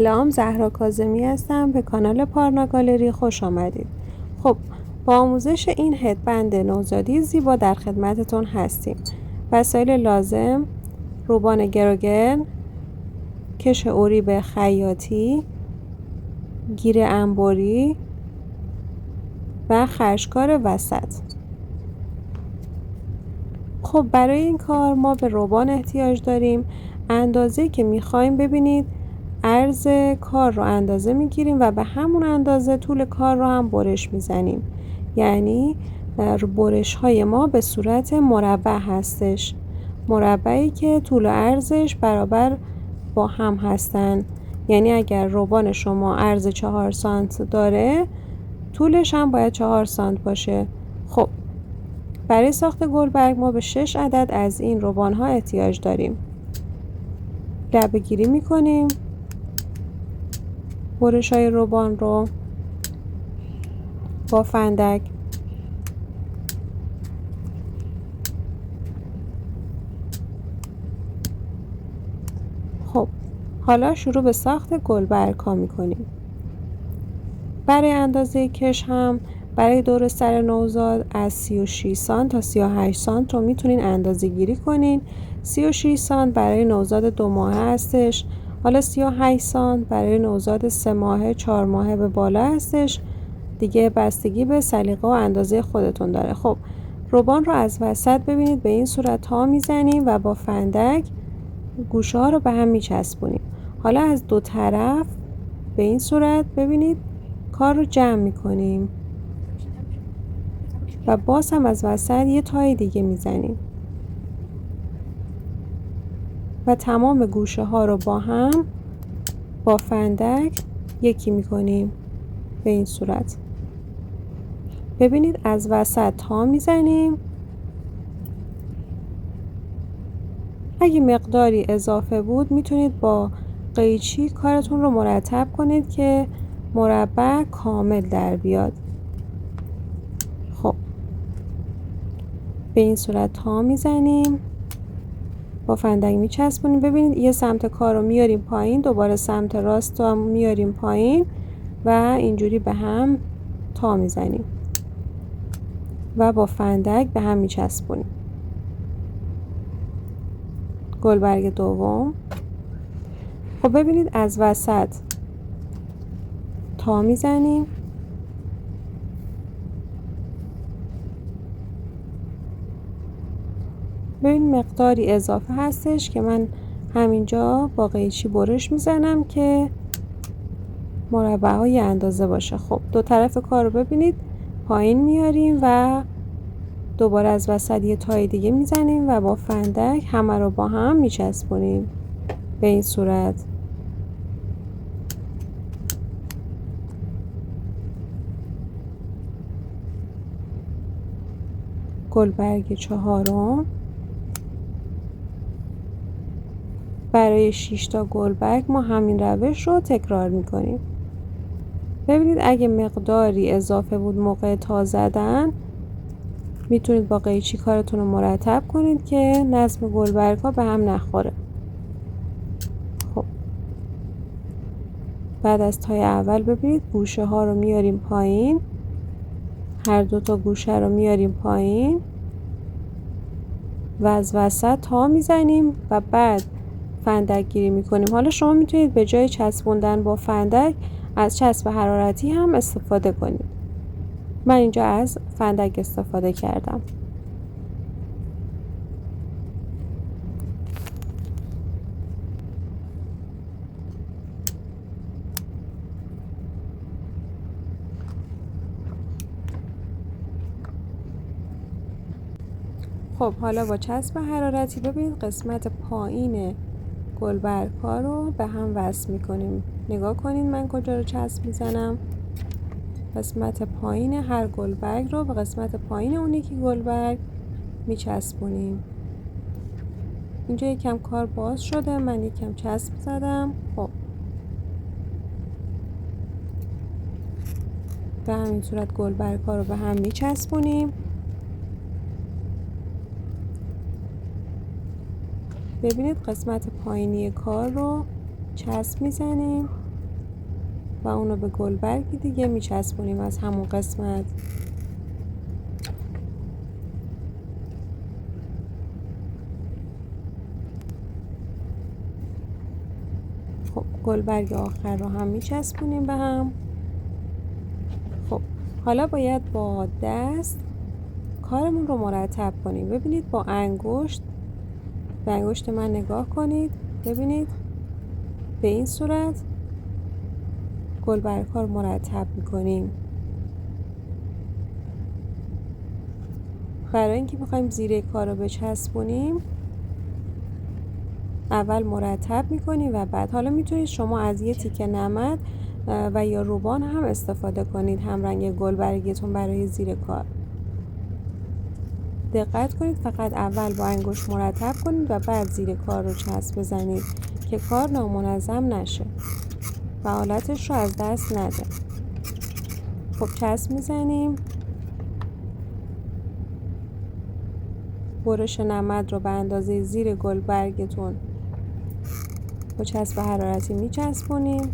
سلام، زهرا کاظمی هستم. به کانال پارنا گالری خوش آمدید. خب، با آموزش این هدبند نوزادی زیبا در خدمتتون هستیم. وسایل لازم: روبان گروگن، کش اریب خیاطی، گیر انبری و خرشکار وسط. خب، برای این کار ما به روبان احتیاج داریم. اندازه که میخوایم، ببینید عرض کار رو اندازه میگیریم و به همون اندازه طول کار رو هم برش میزنیم. یعنی برش های ما به صورت مربع هستش، مربعی که طول و عرضش برابر با هم هستن. یعنی اگر روبان شما عرض 4 سانت داره، طولش هم باید 4 سانت باشه. خب، برای ساخت گلبرگ ما به 6 عدد از این روبان ها احتیاج داریم. لبه گیری میکنیم برش های روبان رو با فندک. خب، حالا شروع به ساخت گلبرگ ها میکنیم. برای اندازه کش هم برای دور سر نوزاد از 36 سانت تا 38 سانت رو میتونین اندازه گیری کنین. 36 سانت برای نوزاد 2 ماهه هستش. حالا 38 سانت برای نوزاد 3 ماهه 4 ماهه به بالا هستش. دیگه بستگی به سلیقه و اندازه خودتون داره. خب، روبان رو از وسط ببینید به این صورت ها میزنیم و با فندک گوشه ها رو به هم میچسبونیم. حالا از دو طرف به این صورت ببینید کار رو جمع میکنیم و باز هم از وسط یه تای دیگه میزنیم و تمام گوشه ها رو با هم با فندک یکی میکنیم به این صورت. ببینید از وسط تا میزنیم. اگه مقداری اضافه بود میتونید با قیچی کارتون رو مرتب کنید که مربع کامل در بیاد. خب، به این صورت تا میزنیم، با فندک میچسبونیم. ببینید یه سمت کار رو میاریم پایین، دوباره سمت راست رو میاریم پایین و اینجوری به هم تا میزنیم و با فندک به هم میچسبونیم. گلبرگ دوم. خب، ببینید از وسط تا میزنیم. ببین مقداری اضافه هستش که من همینجا با قیچی برش میزنم که مربع های اندازه باشه. خب، دو طرف کار رو ببینید پایین میاریم و دوباره از وسط یه تای دیگه میزنیم و با فندک همه رو با هم میچسبونیم به این صورت. گلبرگ چهارم. برای 6 تا گلبرگ ما همین روش رو تکرار میکنیم. ببینید اگه مقداری اضافه بود موقع تا زدن، میتونید با قیچی کارتون رو مرتب کنید که نظم گلبرگ ها به هم نخوره. خب، بعد از تای اول ببینید گوشه ها رو میاریم پایین، هر دو تا گوشه رو میاریم پایین و از وسط تا میزنیم و بعد فندک گیری میکنیم. حالا شما میتونید به جای چسبوندن با فندک از چسب حرارتی هم استفاده کنید. من اینجا از فندک استفاده کردم. خب، حالا با چسب حرارتی ببینید قسمت پایین گلبرگ ها رو به هم وصل میکنیم. نگاه کنید من کجا رو چسب میزنم. قسمت پایین هر گلبرگ رو به قسمت پایین اون یکی گلبرگ میچسبونیم. اینجا یکم کار باز شده، من یکم چسب زدم. خب، به همین صورت گلبرگ ها رو به هم میچسبونیم. ببینید قسمت پایینی کار رو چسب میزنیم و اونو به گلبرگی دیگه میچسبونیم از همون قسمت. خب گلبرگ آخر رو هم میچسبونیم به هم. خب حالا باید با دست کارمون رو مرتب کنیم. ببینید با انگشت، به انگشت من نگاه کنید، ببینید به این صورت گلبرگ ها رو مرتب میکنیم. برای اینکه بخوایم زیر کار رو بچسبونیم اول مرتب میکنیم و بعد حالا میتونید شما از یه تیکه نمد و یا روبان هم استفاده کنید هم رنگ گلبرگتون برای زیر کار. دقت کنید فقط اول با انگشت مرتب کنید و بعد زیر کار رو چسب بزنید که کار نامنظم نشه و حالتش رو از دست نده. خب چسب میزنیم. برش نمد رو به اندازه زیر گلبرگتون با چسب حرارتی میچسبونیم.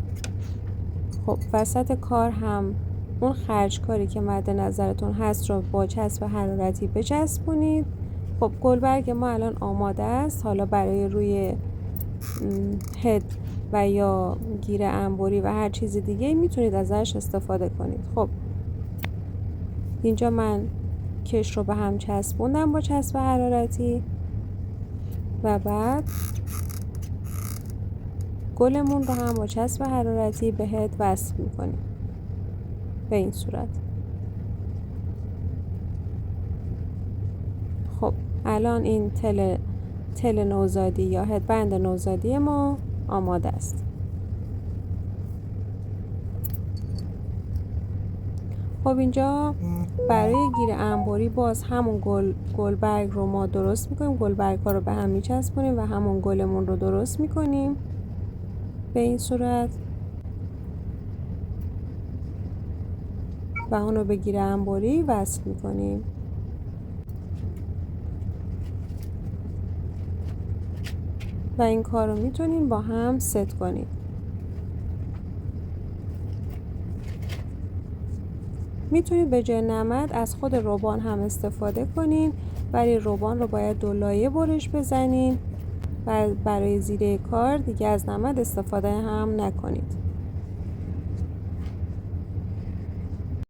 خب وسط کار هم اون خرج کاری که مد نظرتون هست رو با چسب حرارتی بچسبونید. خب گلبرگ ما الان آماده است. حالا برای روی هد و یا گیر انبری و هر چیز دیگه میتونید ازش استفاده کنید. خب اینجا من کش رو به هم چسبوندم با چسب حرارتی و بعد گلمون رو هم با چسب حرارتی به هد وصل میکنیم به این صورت. خب الان این تل نوزادی یا هدبند نوزادی ما آماده است. خب اینجا برای گیر انبری باز همون گلبرگ رو ما درست میکنیم. گلبرگ ها رو به هم میچسبونیم و همون گلمون رو درست میکنیم به این صورت و اون رو به گیر انبری وصل میکنیم. و این کار رو میتونیم با هم ست کنیم. میتونید به جای نمد از خود روبان هم استفاده کنین، ولی روبان رو باید 2 لایه برش بزنین و برای زیر کار دیگه از نمد استفاده هم نکنید.